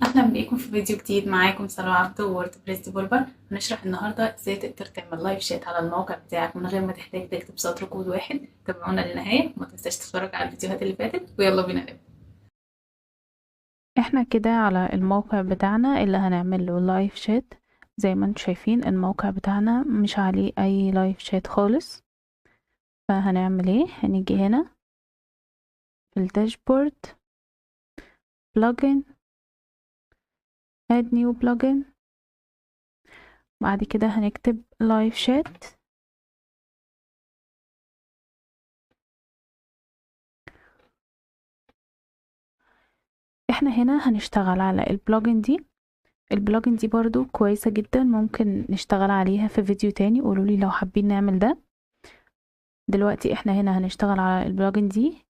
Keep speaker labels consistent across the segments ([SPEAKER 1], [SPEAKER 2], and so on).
[SPEAKER 1] أهلا بيكم في فيديو جديد. معاكم سلوى عبده ووردبريس ديفلوبر. هنشرح النهاردة ازاي تقدر تعمل لايف شات على الموقع بتاعك من غير ما تحتاج تكتب سطر كود واحد. تابعونا للنهاية وما تنساش تتفرج على الفيديوهات اللي فاتت، ويلا بينا نبدأ.
[SPEAKER 2] احنا كده على الموقع بتاعنا اللي هنعمل له لايف شات. زي ما انتم شايفين الموقع بتاعنا مش عليه اي لايف شات خالص. فهنعمل ايه؟ هنيجي هنا في الداشبورد، بلجن، اد نيو بلجن. بعد كده هنكتب لايف شات. احنا هنا هنشتغل على البلجن دي برضو كويسة جدا، ممكن نشتغل عليها في فيديو تاني. قولولي لو حابين نعمل ده. دلوقتي احنا هنا هنشتغل على البلجن دي،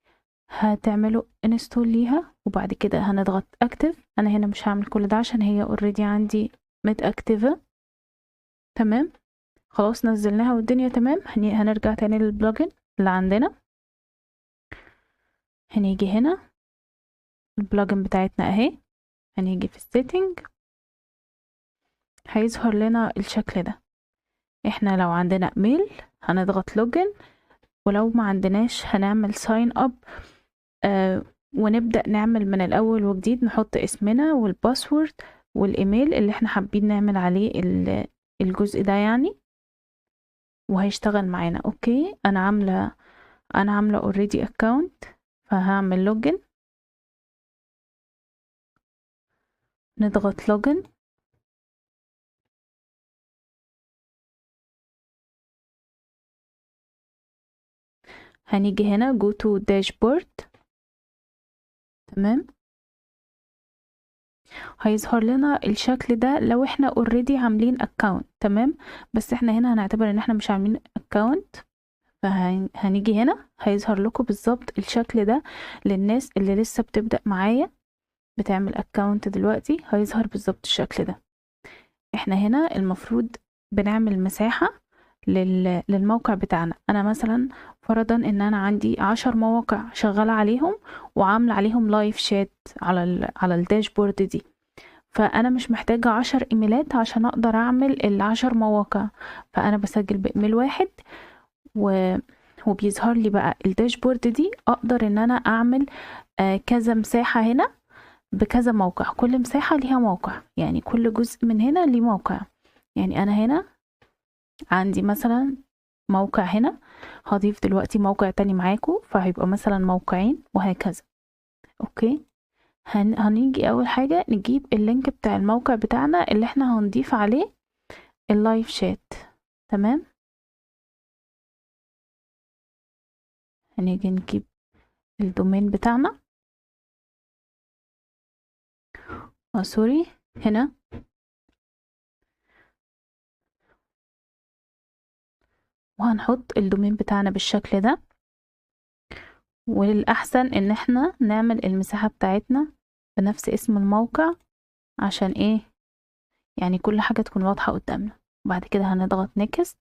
[SPEAKER 2] هتعملوا انستول ليها وبعد كده هنضغط اكتف. انا هنا مش هعمل كل ده عشان هي اوريدي عندي متاكتفه. تمام، خلاص نزلناها والدنيا تمام. هنرجع تاني للبلجن اللي عندنا. هنيجي هنا البلجن بتاعتنا اهي، هنيجي في السيتنج، هيظهر لنا الشكل ده. احنا لو عندنا ميل هنضغط لوجن، ولو ما عندناش هنعمل ساين اب. ونبدأ نعمل من الأول وجديد، نحط اسمنا والباسورد والإيميل اللي احنا حابين نعمل عليه الجزء ده يعني، وهيشتغل معانا. اوكي، انا عاملة اوريدي اكاونت، فهعمل لوجن. نضغط لوجن، هنيجي هنا جو تو داشبورد. تمام، هيظهر لنا الشكل ده لو احنا اوريدي عاملين اكاونت. تمام، بس احنا هنا هنعتبر ان احنا مش عاملين اكاونت، فهنيجي هنا هيظهر لكم بالظبط الشكل ده. للناس اللي لسه بتبدأ معايا بتعمل اكاونت دلوقتي هيظهر بالظبط الشكل ده. احنا هنا المفروض بنعمل مساحة للموقع بتاعنا. انا مثلا فرضا ان انا عندي 10 مواقع شغالة عليهم وعاملة عليهم لايف شات على الداشبورد دي، فانا مش محتاجة 10 ايميلات عشان اقدر اعمل ال10 مواقع. فانا بسجل بايميل واحد وبيظهر لي بقى الداشبورد دي. اقدر ان انا اعمل كذا مساحة هنا بكذا موقع، كل مساحة ليها موقع، يعني كل جزء من هنا ليه موقع. يعني انا هنا عندي مثلا موقع هنا، هضيف دلوقتي موقع تاني معاكم فهيبقى مثلا موقعين وهكذا. اوكي، هنيجي اول حاجة نجيب اللينك بتاع الموقع بتاعنا اللي احنا هنضيف عليه اللايف شات. تمام، هنيجي نجيب الدومين بتاعنا. سوري، هنا وهنحط الدومين بتاعنا بالشكل ده. والأحسن ان احنا نعمل المساحة بتاعتنا بنفس اسم الموقع، عشان ايه؟ يعني كل حاجة تكون واضحة قدامنا. بعد كده هنضغط نيكست.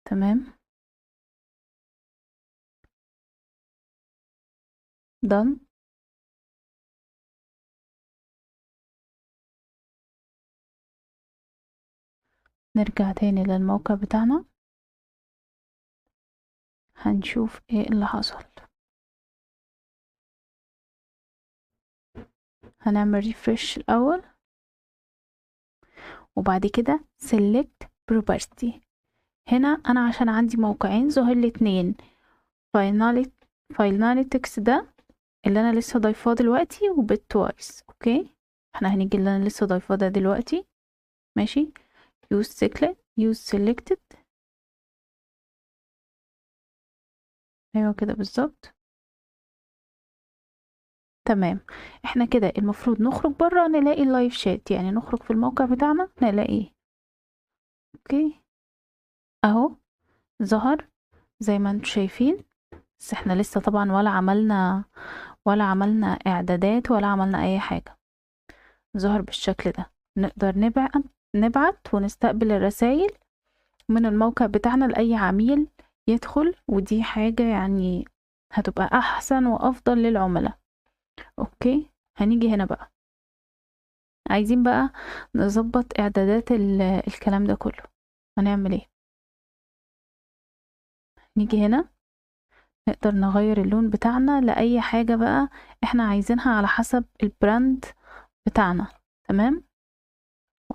[SPEAKER 2] تمام، done. نرجع تاني للموقع بتاعنا، هنشوف ايه اللي حصل. هنعمل ريفرش الأول وبعد كده select property. هنا أنا عشان عندي موقعين ظهر لي اتنين. فايناليتكس ده اللي أنا لسه ضايفاه دلوقتي، وبيت توايس. اوكي، احنا هنيجي اللي أنا لسه ضايفاه ده دلوقتي. ماشي، use selected. ايوه كده بالظبط. تمام، احنا كده المفروض نخرج بره نلاقي اللايف شات، يعني نخرج في الموقع بتاعنا نلاقيه. اوكي، اهو ظهر زي ما انتم شايفين. بس احنا لسه طبعا ولا عملنا اعدادات ولا عملنا اي حاجة. ظهر بالشكل ده، نقدر نبعت ونستقبل الرسائل من الموقع بتاعنا لأي عميل يدخل، ودي حاجة يعني هتبقى احسن وافضل للعملاء. اوكي، هنيجي هنا بقى، عايزين بقى نظبط اعدادات الكلام ده كله. هنعمل ايه؟ نيجي هنا نقدر نغير اللون بتاعنا لأي حاجة بقى احنا عايزينها على حسب البراند بتاعنا. تمام،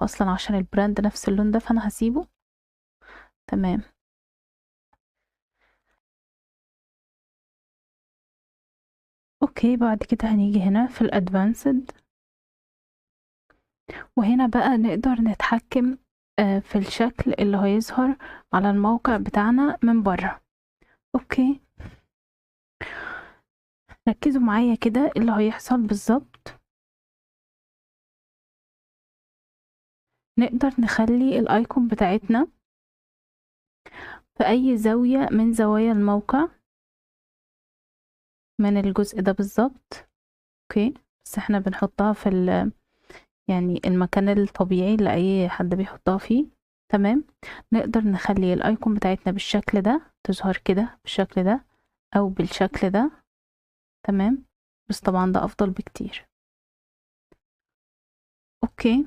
[SPEAKER 2] واصلا عشان البراند نفس اللون ده فانا هسيبه. تمام. اوكي، بعد كده هنيجي هنا في الادفانسد، وهنا بقى نقدر نتحكم في الشكل اللي هيظهر على الموقع بتاعنا من بره. اوكي، ركزوا معايا كده اللي هيحصل بالظبط. نقدر نخلي الايكون بتاعتنا في اي زاوية من زوايا الموقع من الجزء ده بالظبط. اوكي، بس احنا بنحطها في يعني المكان الطبيعي اللي اي حد بيحطها فيه. تمام، نقدر نخلي الايكون بتاعتنا بالشكل ده، تظهر كده بالشكل ده او بالشكل ده. تمام، بس طبعا ده افضل بكتير. اوكي،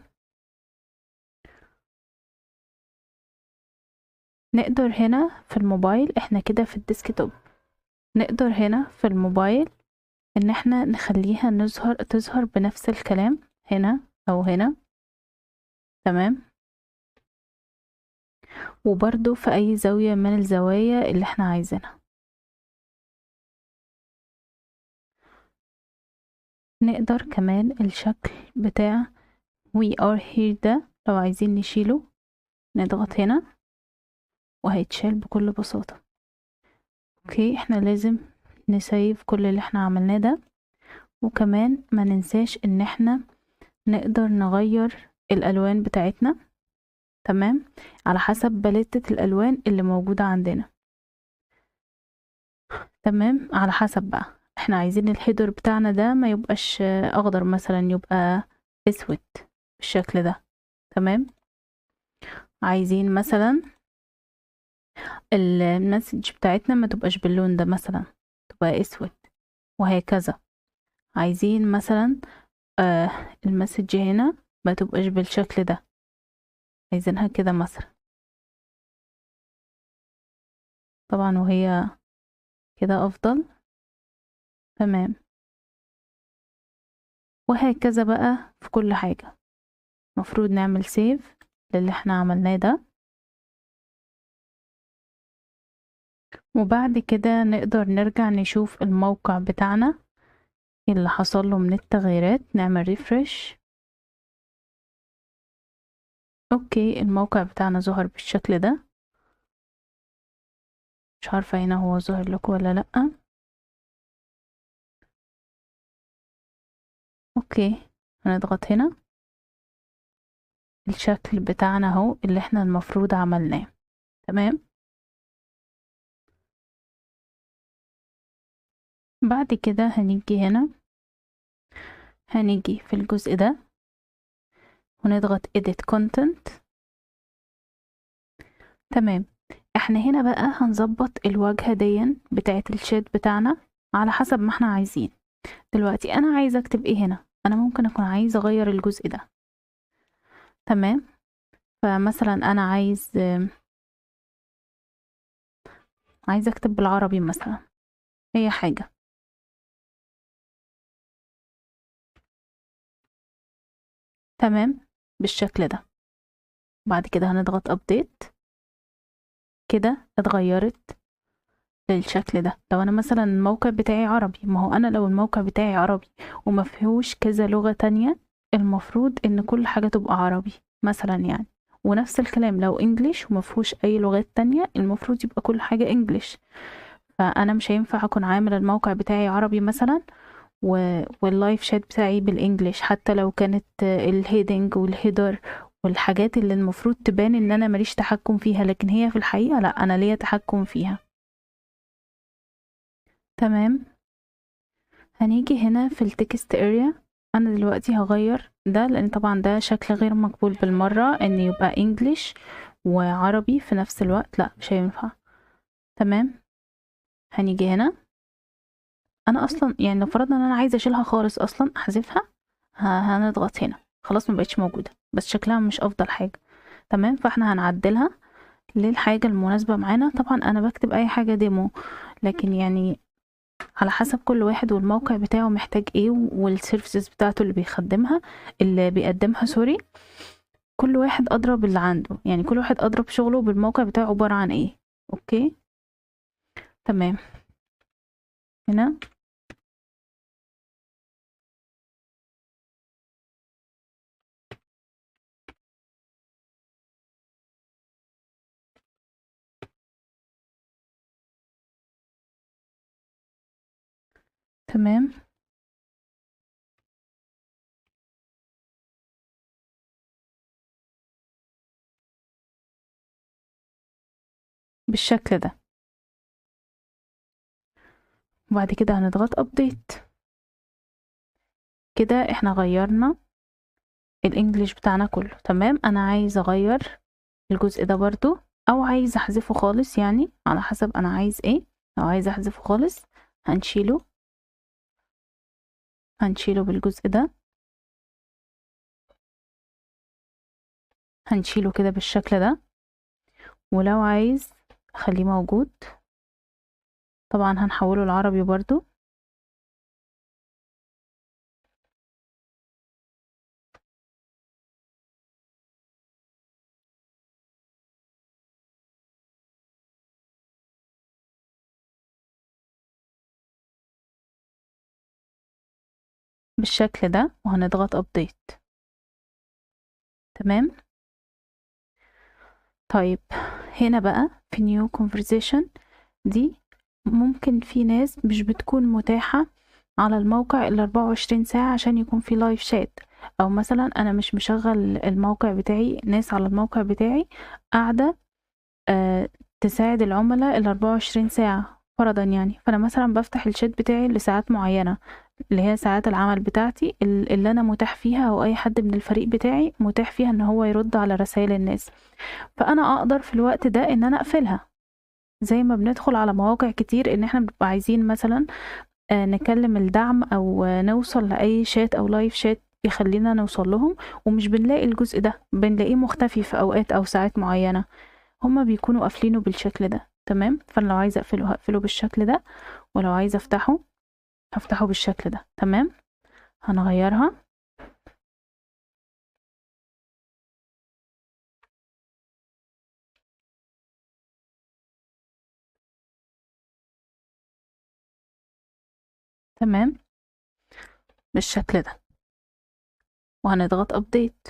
[SPEAKER 2] نقدر هنا في الموبايل، احنا كده في الديسكتوب، نقدر هنا في الموبايل ان احنا نخليها تظهر بنفس الكلام هنا او هنا. تمام، وبرضو في اي زاوية من الزوايا اللي احنا عايزينها. نقدر كمان الشكل بتاع we are here ده لو عايزين نشيله نضغط هنا وهيتشال بكل بساطة. اوكي، احنا لازم نسيف كل اللي احنا عملناه ده، وكمان ما ننساش ان احنا نقدر نغير الالوان بتاعتنا. تمام، على حسب باليتة الالوان اللي موجودة عندنا. تمام، على حسب بقى احنا عايزين الهيدر بتاعنا ده ما يبقاش اخضر مثلا، يبقى اسود بالشكل ده. تمام، عايزين مثلا المسج بتاعتنا ما تبقاش باللون ده مثلا، تبقى اسود، وهكذا. عايزين مثلا المسج هنا ما تبقاش بالشكل ده، عايزينها كده مثلا. طبعا وهي كده افضل. تمام، وهكذا بقى في كل حاجة. مفروض نعمل سيف للي احنا عملناه ده، وبعد كده نقدر نرجع نشوف الموقع بتاعنا اللي حصل له من التغييرات. نعمل ريفرش. اوكي، الموقع بتاعنا ظهر بالشكل ده. مش عارفة هنا هو ظهر لكم ولا لأ. اوكي، هنضغط هنا، الشكل بتاعنا اهو اللي احنا المفروض عملناه. تمام، بعد كده هنيجي هنا، هنيجي في الجزء ده ونضغط edit content. تمام، احنا هنا بقى هنظبط الواجهة دي بتاعت الشات بتاعنا على حسب ما احنا عايزين. دلوقتي انا عايزة اكتب ايه هنا؟ انا ممكن اكون عايزة اغير الجزء ده. تمام، فمثلا انا عايزة اكتب بالعربي مثلا اي حاجة. تمام، بالشكل ده. بعد كده هنضغط update. كده اتغيرت للشكل ده. لو انا مثلا الموقع بتاعي عربي، ما هو انا لو الموقع بتاعي عربي وما فيهوش كذا لغة تانية، المفروض ان كل حاجة تبقى عربي مثلا يعني. ونفس الكلام لو انجليش وما فيهوش اي لغات تانية، المفروض يبقى كل حاجة انجليش. فانا مش هينفع اكون عامل الموقع بتاعي عربي مثلا واللايف شات بتاعي بالانجليش، حتى لو كانت الهيدنج والهيدر والحاجات اللي المفروض تبان ان انا ماليش تحكم فيها، لكن هي في الحقيقة لا، انا ليا تحكم فيها. تمام، هنيجي هنا في التكست اريا. انا دلوقتي هغير ده لان طبعا ده شكل غير مقبول بالمرة ان يبقى انجليش وعربي في نفس الوقت، لا مش هينفع. تمام، هنيجي هنا انا اصلا يعني لو فرضنا ان انا عايزه اشيلها خالص اصلا احذفها، هنضغط هنا خلاص ما بقتش موجوده، بس شكلها مش افضل حاجه. تمام، فاحنا هنعدلها للحاجه المناسبه معانا. طبعا انا بكتب اي حاجه ديمو، لكن يعني على حسب كل واحد والموقع بتاعه محتاج ايه والسيرفيسز بتاعته اللي بيخدمها، اللي بيقدمها سوري. كل واحد ادرى باللي عنده، يعني كل واحد ادرى بشغله بالموقع بتاعه عباره عن ايه. اوكي تمام. هنا تمام بالشكل ده. وبعد كده هنضغط ابديت. كده احنا غيرنا الانجليش بتاعنا كله. تمام، انا عايزه اغير الجزء ده برضو او عايزه احذفه خالص، يعني على حسب انا عايز ايه. لو عايزه احذفه خالص هنشيله بالجزء ده، هنشيله كده بالشكل ده. ولو عايز اخليه موجود طبعا هنحوله العربي برضو. بالشكل ده وهنضغط ابديت. تمام. طيب هنا بقى في نيو conversation دي، ممكن في ناس مش بتكون متاحة على الموقع ال 24 ساعة عشان يكون في لايف شات، او مثلا انا مش مشغل الموقع بتاعي ناس على الموقع بتاعي قاعدة تساعد العملاء ال 24 ساعة فرضا يعني. فانا مثلا بفتح الشات بتاعي لساعات معينة، اللي هي ساعات العمل بتاعتي اللي انا متاح فيها او اي حد من الفريق بتاعي متاح فيها ان هو يرد على رسائل الناس. فانا اقدر في الوقت ده ان انا اقفلها، زي ما بندخل على مواقع كتير ان احنا بنبقى عايزين مثلا نكلم الدعم او نوصل لاي شات او لايف شات يخلينا نوصل لهم، ومش بنلاقي الجزء ده، بنلاقيه مختفي في اوقات او ساعات معينة. هما بيكونوا قافلينه بالشكل ده. تمام، فانا لو عايزه اقفله هقفله بالشكل ده، ولو عايزه افتحه هفتحه بالشكل ده. تمام، هنغيرها. تمام بالشكل ده وهنضغط ابديت.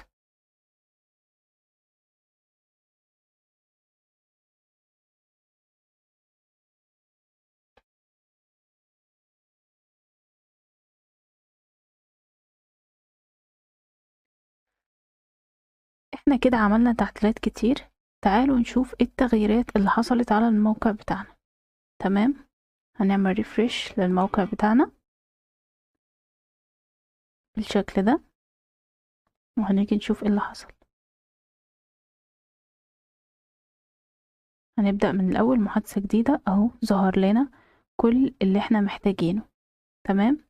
[SPEAKER 2] احنا كده عملنا تعديلات كتير. تعالوا نشوف ايه التغييرات اللي حصلت على الموقع بتاعنا. تمام، هنعمل ريفريش للموقع بتاعنا بالشكل ده وهنيجي نشوف ايه اللي حصل. هنبدأ من الأول محادثة جديدة اهو، ظهر لنا كل اللي احنا محتاجينه. تمام،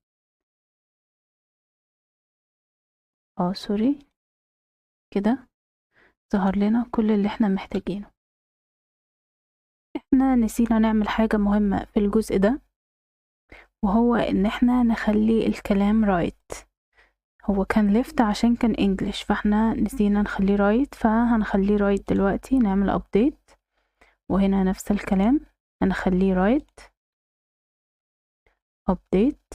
[SPEAKER 2] سوري، كده ظهر لنا كل اللي احنا محتاجينه. احنا نسينا نعمل حاجة مهمة في الجزء ده، وهو ان احنا نخلي الكلام رايت. هو كان left عشان كان انجلش، فاحنا نسينا نخليه رايت، فهنخليه رايت دلوقتي. نعمل ابديت وهنا نفس الكلام هنخليه رايت. ابديت.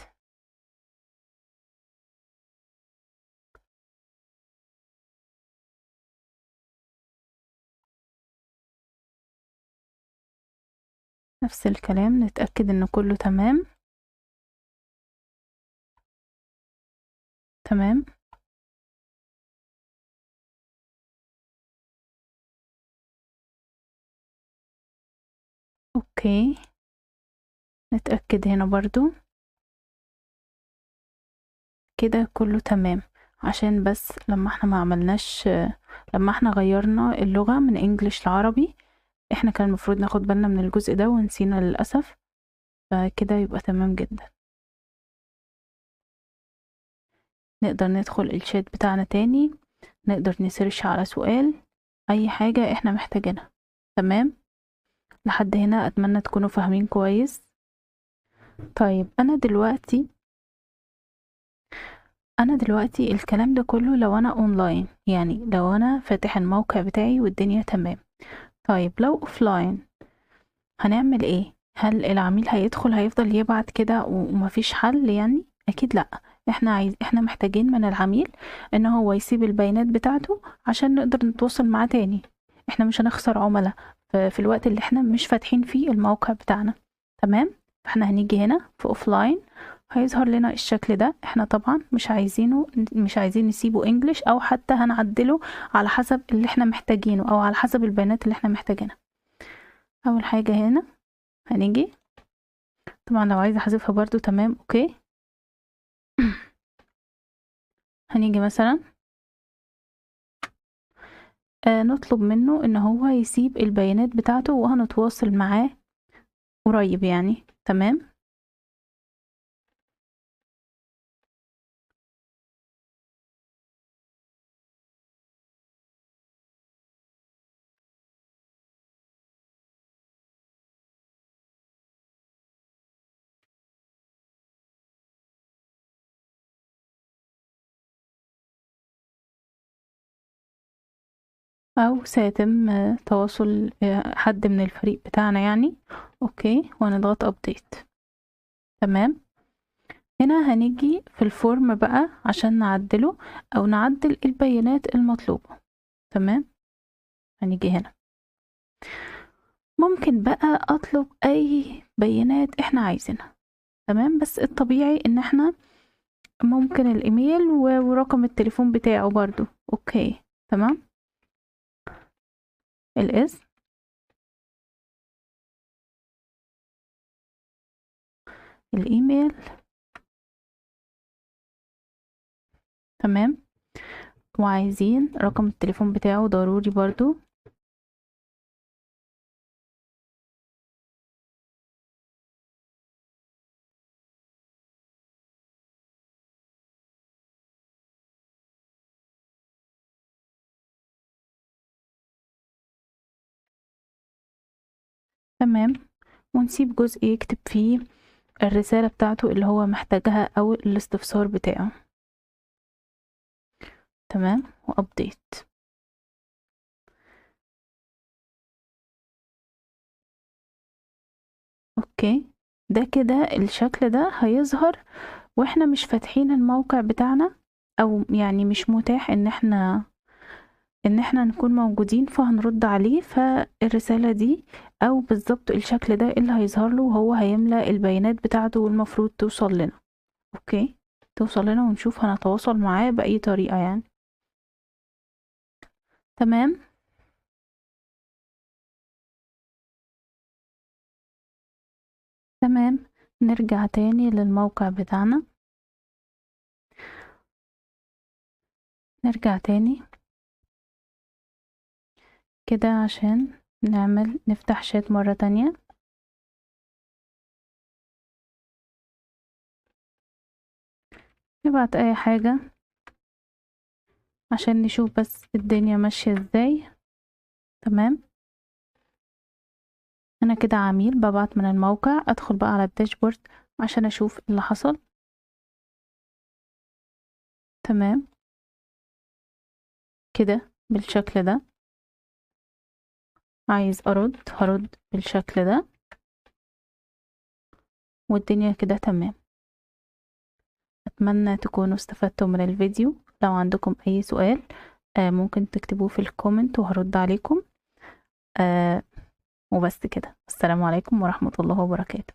[SPEAKER 2] نفس الكلام نتأكد ان كله تمام. تمام اوكي، نتأكد هنا برضو كده كله تمام. عشان بس لما احنا ما عملناش، لما احنا غيرنا اللغة من انجليش لعربي، احنا كان المفروض ناخد بالنا من الجزء ده ونسينا للأسف، فكده يبقى تمام جدا. نقدر ندخل الشات بتاعنا تاني، نقدر نسيرش على سؤال، اي حاجة احنا محتاجينها. تمام، لحد هنا اتمنى تكونوا فاهمين كويس. طيب انا دلوقتي الكلام ده كله لو انا اونلاين، يعني لو انا فاتح الموقع بتاعي والدنيا تمام. طيب لو اوفلاين هنعمل ايه؟ هل العميل هيدخل هيفضل يبعت كده ومفيش حل؟ يعني اكيد لا. احنا محتاجين من العميل ان هو يسيب البيانات بتاعته عشان نقدر نتواصل معاه تاني. احنا مش هنخسر عملاء في الوقت اللي احنا مش فاتحين فيه الموقع بتاعنا. تمام، فاحنا هنيجي هنا في اوفلاين، هيظهر لنا الشكل ده. احنا طبعا مش عايزين نسيبه انجليش، او حتى هنعدله على حسب اللي احنا محتاجينه، او على حسب البيانات اللي احنا محتاجينها. اول حاجة هنا هنيجي، طبعا لو عايزة احذفها برضو تمام اوكي. هنيجي مثلا نطلب منه ان هو يسيب البيانات بتاعته وهنتواصل معاه قريب يعني. تمام، او سيتم تواصل حد من الفريق بتاعنا يعني. اوكي، وهنضغط ابديت. تمام، هنا هنيجي في الفورم بقى عشان نعدله او نعدل البيانات المطلوبة. تمام، هنيجي هنا، ممكن بقى اطلب اي بيانات احنا عايزينها. تمام، بس الطبيعي ان احنا ممكن الايميل ورقم التليفون بتاعه برضو. اوكي تمام، الاسم، الايميل. تمام، وعايزين رقم التليفون بتاعه ضروري برضو. تمام، ونسيب جزء يكتب فيه الرسالة بتاعته اللي هو محتاجها او الاستفسار بتاعه. تمام، وابديت. اوكي، ده كده الشكل ده هيظهر واحنا مش فاتحين الموقع بتاعنا، او يعني مش متاح ان احنا نكون موجودين فهنرد عليه. فالرسالة دي او بالظبط الشكل ده اللي هيظهر له، وهو هيملأ البيانات بتاعته والمفروض توصل لنا. اوكي، توصل لنا ونشوف هنتواصل معاه بأي طريقة يعني. تمام، تمام، نرجع تاني للموقع بتاعنا. نرجع تاني كده عشان نفتح شات مرة تانية. نبعت اي حاجة عشان نشوف بس الدنيا ماشية ازاي. تمام، انا كده عميل ببعت من الموقع، ادخل بقى على الداشبورد عشان اشوف اللي حصل. تمام، كده بالشكل ده. عايز هرد بالشكل ده، والدنيا كده تمام. اتمنى تكونوا استفدتوا من الفيديو. لو عندكم اي سؤال ممكن تكتبوه في الكومنت وهرد عليكم. وبس كده، السلام عليكم ورحمة الله وبركاته.